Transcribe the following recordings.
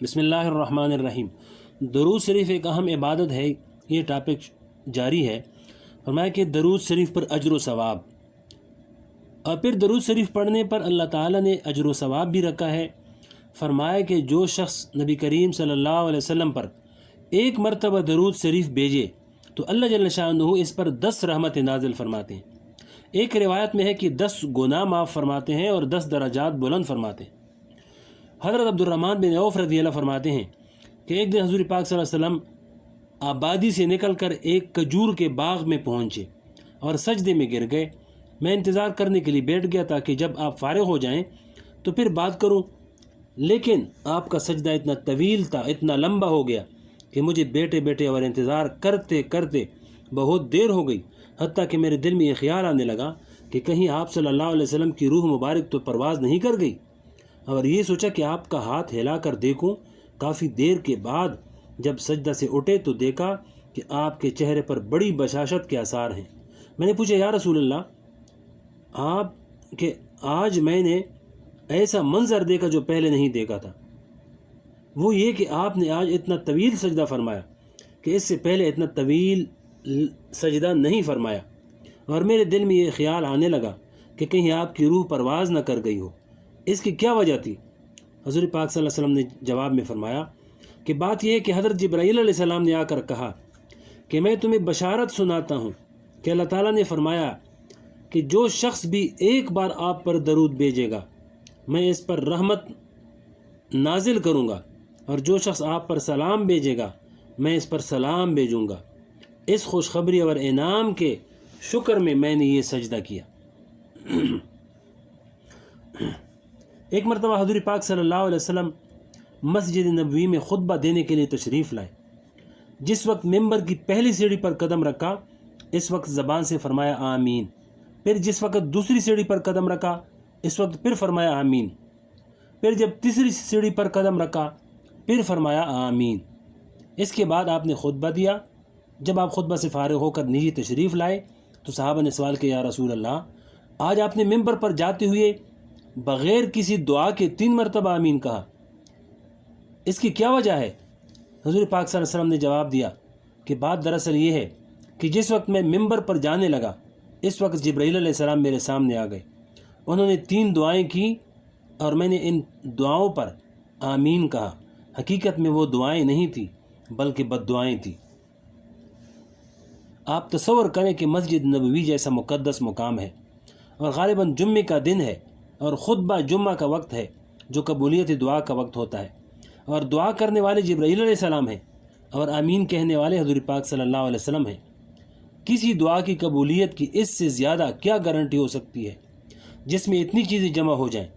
بسم اللہ الرحمن الرحیم۔ درود شریف ایک اہم عبادت ہے، یہ ٹاپک جاری ہے۔ فرمایا کہ درود شریف پر اجر و ثواب، اور پھر درود شریف پڑھنے پر اللہ تعالیٰ نے اجر و ثواب بھی رکھا ہے۔ فرمایا کہ جو شخص نبی کریم صلی اللہ علیہ وسلم پر ایک مرتبہ درود شریف بھیجے تو اللہ جل شانہ اس پر 10 رحمت نازل فرماتے ہیں۔ ایک روایت میں ہے کہ 10 گناہ معاف فرماتے ہیں اور 10 درجات بلند فرماتے ہیں۔ حضرت عبد الرحمن بن عوف رضی اللہ فرماتے ہیں کہ ایک دن حضور پاک صلی اللہ علیہ وسلم آبادی سے نکل کر ایک کھجور کے باغ میں پہنچے اور سجدے میں گر گئے۔ میں انتظار کرنے کے لیے بیٹھ گیا تاکہ جب آپ فارغ ہو جائیں تو پھر بات کروں، لیکن آپ کا سجدہ اتنا طویل تھا، اتنا لمبا ہو گیا کہ مجھے بیٹھے بیٹھے اور انتظار کرتے کرتے بہت دیر ہو گئی، حتیٰ کہ میرے دل میں یہ خیال آنے لگا کہ کہیں آپ صلی اللہ علیہ وسلم کی روح مبارک تو پرواز نہیں کر گئی، اور یہ سوچا کہ آپ کا ہاتھ ہلا کر دیکھوں۔ کافی دیر کے بعد جب سجدہ سے اٹھے تو دیکھا کہ آپ کے چہرے پر بڑی بشاشت کے آثار ہیں۔ میں نے پوچھا، یا رسول اللہ، آپ کہ آج میں نے ایسا منظر دیکھا جو پہلے نہیں دیکھا تھا، وہ یہ کہ آپ نے آج اتنا طویل سجدہ فرمایا کہ اس سے پہلے اتنا طویل سجدہ نہیں فرمایا، اور میرے دل میں یہ خیال آنے لگا کہ کہیں آپ کی روح پرواز نہ کر گئی ہو، اس کی کیا وجہ تھی؟ حضور پاک صلی اللہ علیہ وسلم نے جواب میں فرمایا کہ بات یہ ہے کہ حضرت جبرائیل علیہ السلام نے آ کر کہا کہ میں تمہیں بشارت سناتا ہوں کہ اللہ تعالیٰ نے فرمایا کہ جو شخص بھی ایک بار آپ پر درود بھیجے گا میں اس پر رحمت نازل کروں گا، اور جو شخص آپ پر سلام بھیجے گا میں اس پر سلام بھیجوں گا۔ اس خوشخبری اور انعام کے شکر میں نے یہ سجدہ کیا۔ ایک مرتبہ حضور پاک صلی اللہ علیہ وسلم مسجد نبوی میں خطبہ دینے کے لیے تشریف لائے۔ جس وقت ممبر کی پہلی سیڑھی پر قدم رکھا اس وقت زبان سے فرمایا آمین، پھر جس وقت دوسری سیڑھی پر قدم رکھا اس وقت پھر فرمایا آمین، پھر جب تیسری سیڑھی پر قدم رکھا پھر فرمایا آمین۔ اس کے بعد آپ نے خطبہ دیا۔ جب آپ خطبہ سے فارغ ہو کر نجی تشریف لائے تو صحابہ نے سوال کیا، یا رسول اللہ، آج آپ نے ممبر پر جاتے ہوئے بغیر کسی دعا کے 3 مرتبہ آمین کہا، اس کی کیا وجہ ہے؟ حضور پاک صلی اللہ علیہ وسلم نے جواب دیا کہ بات دراصل یہ ہے کہ جس وقت میں ممبر پر جانے لگا اس وقت جبرائیل علیہ السلام میرے سامنے آ گئے۔ انہوں نے 3 دعائیں کی اور میں نے ان دعاؤں پر آمین کہا۔ حقیقت میں وہ دعائیں نہیں تھیں بلکہ بد دعائیں تھیں۔ آپ تصور کریں کہ مسجد نبوی جیسا مقدس مقام ہے اور غالباً جمعے کا دن ہے اور خطبہ جمعہ کا وقت ہے جو قبولیت دعا کا وقت ہوتا ہے، اور دعا کرنے والے جبرائیل علیہ السلام ہیں اور آمین کہنے والے حضور پاک صلی اللہ علیہ وسلم ہیں۔ کسی دعا کی قبولیت کی اس سے زیادہ کیا گارنٹی ہو سکتی ہے جس میں اتنی چیزیں جمع ہو جائیں؟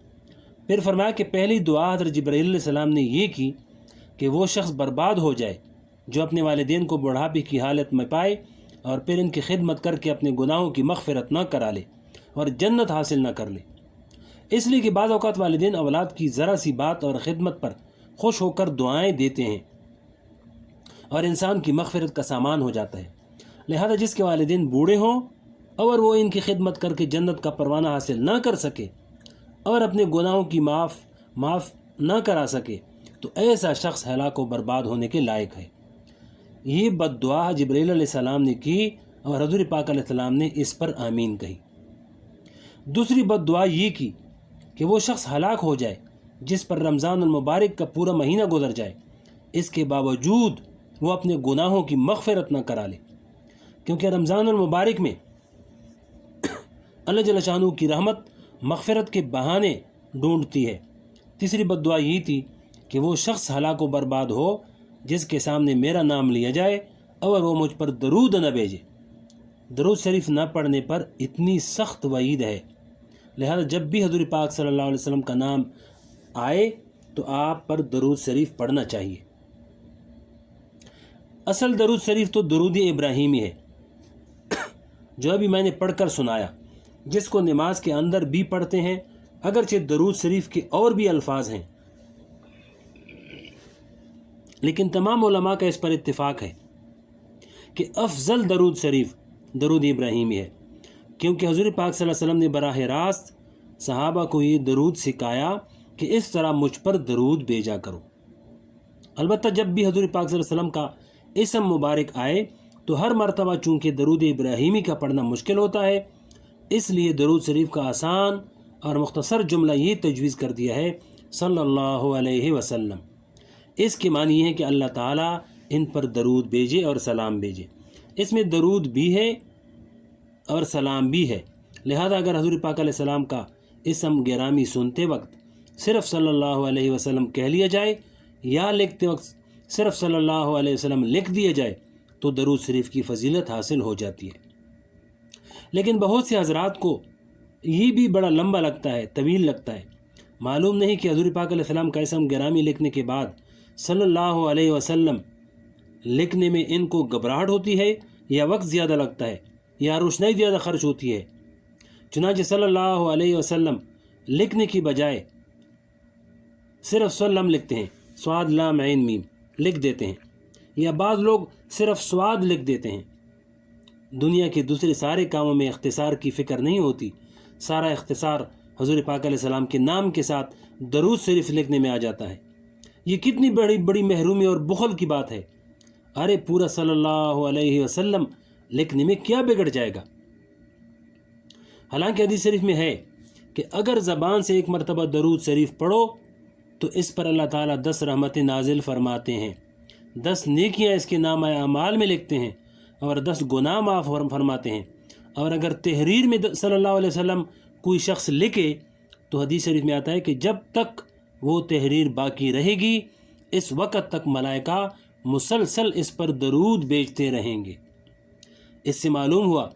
پھر فرمایا کہ پہلی دعا حضرت جبرائیل علیہ السلام نے یہ کی کہ وہ شخص برباد ہو جائے جو اپنے والدین کو بڑھاپے کی حالت میں پائے اور پھر ان کی خدمت کر کے اپنے گناہوں کی مغفرت نہ کرا لے اور جنت حاصل نہ کر لے۔ اس لیے کہ بعض اوقات والدین اولاد کی ذرا سی بات اور خدمت پر خوش ہو کر دعائیں دیتے ہیں اور انسان کی مغفرت کا سامان ہو جاتا ہے۔ لہذا جس کے والدین بوڑھے ہوں اور وہ ان کی خدمت کر کے جنت کا پروانہ حاصل نہ کر سکے اور اپنے گناہوں کی معاف نہ کرا سکے تو ایسا شخص ہلاک و برباد ہونے کے لائق ہے۔ یہ بد دعا جبرائیل علیہ السلام نے کی اور حضور پاک علیہ السلام نے اس پر آمین کہی۔ دوسری بد دعا یہ کی کہ وہ شخص ہلاک ہو جائے جس پر رمضان المبارک کا پورا مہینہ گزر جائے، اس کے باوجود وہ اپنے گناہوں کی مغفرت نہ کرا لے، کیونکہ رمضان المبارک میں اللہ جل شانہ کی رحمت مغفرت کے بہانے ڈھونڈتی ہے۔ تیسری بد دعا یہ تھی کہ وہ شخص ہلاک و برباد ہو جس کے سامنے میرا نام لیا جائے اور وہ مجھ پر درود نہ بھیجے۔ درود شریف نہ پڑھنے پر اتنی سخت وعید ہے، لہذا جب بھی حضور پاک صلی اللہ علیہ وسلم کا نام آئے تو آپ پر درود شریف پڑھنا چاہیے۔ اصل درود شریف تو درود ابراہیمی ہے جو ابھی میں نے پڑھ کر سنایا، جس کو نماز کے اندر بھی پڑھتے ہیں، اگرچہ درود شریف کے اور بھی الفاظ ہیں لیکن تمام علماء کا اس پر اتفاق ہے کہ افضل درود شریف درود ابراہیمی ہے، کیونکہ حضور پاک صلی اللہ علیہ وسلم نے براہ راست صحابہ کو یہ درود سکھایا کہ اس طرح مجھ پر درود بھیجا کرو۔ البتہ جب بھی حضور پاک صلی اللہ علیہ وسلم کا اسم مبارک آئے تو ہر مرتبہ چونکہ درود ابراہیمی کا پڑھنا مشکل ہوتا ہے، اس لیے درود شریف کا آسان اور مختصر جملہ یہ تجویز کر دیا ہے صلی اللہ علیہ وسلم۔ اس کے معنی یہ ہے کہ اللہ تعالیٰ ان پر درود بھیجے اور سلام بھیجے۔ اس میں درود بھی ہے اور سلام بھی ہے، لہذا اگر حضور پاک علیہ السلام کا اسم گرامی سنتے وقت صرف صلی اللہ علیہ وسلم کہہ لیا جائے یا لکھتے وقت صرف صلی اللہ علیہ وسلم لکھ دیا جائے تو درود شریف کی فضیلت حاصل ہو جاتی ہے۔ لیکن بہت سے حضرات کو یہ بھی بڑا لمبا لگتا ہے، طویل لگتا ہے۔ معلوم نہیں کہ حضور پاک علیہ السلام کا اسم گرامی لکھنے کے بعد صلی اللہ علیہ وسلم لکھنے میں ان کو گھبراہٹ ہوتی ہے یا وقت زیادہ لگتا ہے یا روشنائی زیادہ خرچ ہوتی ہے، چنانچہ صلی اللہ علیہ وسلم لکھنے کی بجائے صرف سلم لکھتے ہیں، صاد لام عین میم لکھ دیتے ہیں، یا بعض لوگ صرف سواد لکھ دیتے ہیں۔ دنیا کے دوسرے سارے کاموں میں اختصار کی فکر نہیں ہوتی، سارا اختصار حضور پاک علیہ السلام کے نام کے ساتھ درود شریف لکھنے میں آ جاتا ہے۔ یہ کتنی بڑی محرومی اور بخل کی بات ہے۔ ارے پورا صلی اللہ علیہ وسلم لکھنے میں کیا بگڑ جائے گا؟ حالانکہ حدیث شریف میں ہے کہ اگر زبان سے ایک مرتبہ درود شریف پڑھو تو اس پر اللہ تعالیٰ 10 رحمتیں نازل فرماتے ہیں، 10 نیکیاں اس کے نامہ اعمال میں لکھتے ہیں اور 10 گناہ معاف فرماتے ہیں۔ اور اگر تحریر میں صلی اللہ علیہ وسلم کوئی شخص لکھے تو حدیث شریف میں آتا ہے کہ جب تک وہ تحریر باقی رہے گی اس وقت تک ملائکہ مسلسل اس پر درود بھیجتے رہیں گے۔ اس سے معلوم ہوا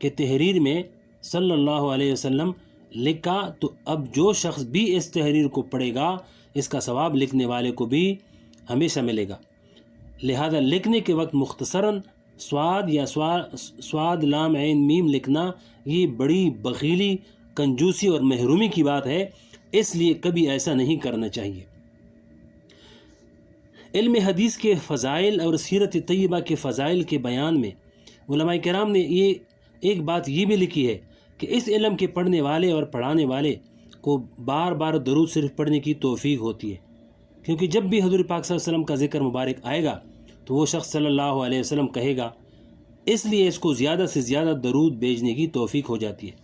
کہ تحریر میں صلی اللہ علیہ وسلم لکھا تو اب جو شخص بھی اس تحریر کو پڑھے گا اس کا ثواب لکھنے والے کو بھی ہمیشہ ملے گا۔ لہذا لکھنے کے وقت مختصراً سواد یا سواد لام عین میم لکھنا یہ بڑی بخیلی، کنجوسی اور محرومی کی بات ہے، اس لیے کبھی ایسا نہیں کرنا چاہیے۔ علم حدیث کے فضائل اور سیرت طیبہ کے فضائل کے بیان میں علماء کرام نے یہ ایک بات یہ بھی لکھی ہے کہ اس علم کے پڑھنے والے اور پڑھانے والے کو بار بار درود شریف پڑھنے کی توفیق ہوتی ہے، کیونکہ جب بھی حضور پاک صلی اللہ علیہ وسلم کا ذکر مبارک آئے گا تو وہ شخص صلی اللہ علیہ وسلم کہے گا، اس لیے اس کو زیادہ سے زیادہ درود بھیجنے کی توفیق ہو جاتی ہے۔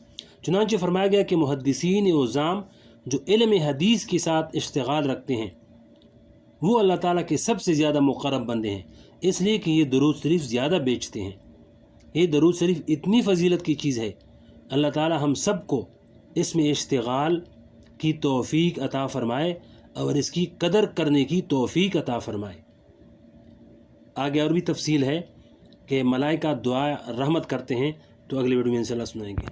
چنانچہ فرمایا گیا کہ محدثین عظام جو علم حدیث کے ساتھ اشتغال رکھتے ہیں وہ اللہ تعالیٰ کے سب سے زیادہ مقرب بندے ہیں، اس لیے کہ یہ درود شریف زیادہ بیچتے ہیں۔ یہ درود شریف اتنی فضیلت کی چیز ہے، اللہ تعالیٰ ہم سب کو اس میں اشتغال کی توفیق عطا فرمائے اور اس کی قدر کرنے کی توفیق عطا فرمائے۔ آگے اور بھی تفصیل ہے کہ ملائکہ دعا رحمت کرتے ہیں، تو اگلے ویڈیو میں انشاءاللہ سنائیں گے۔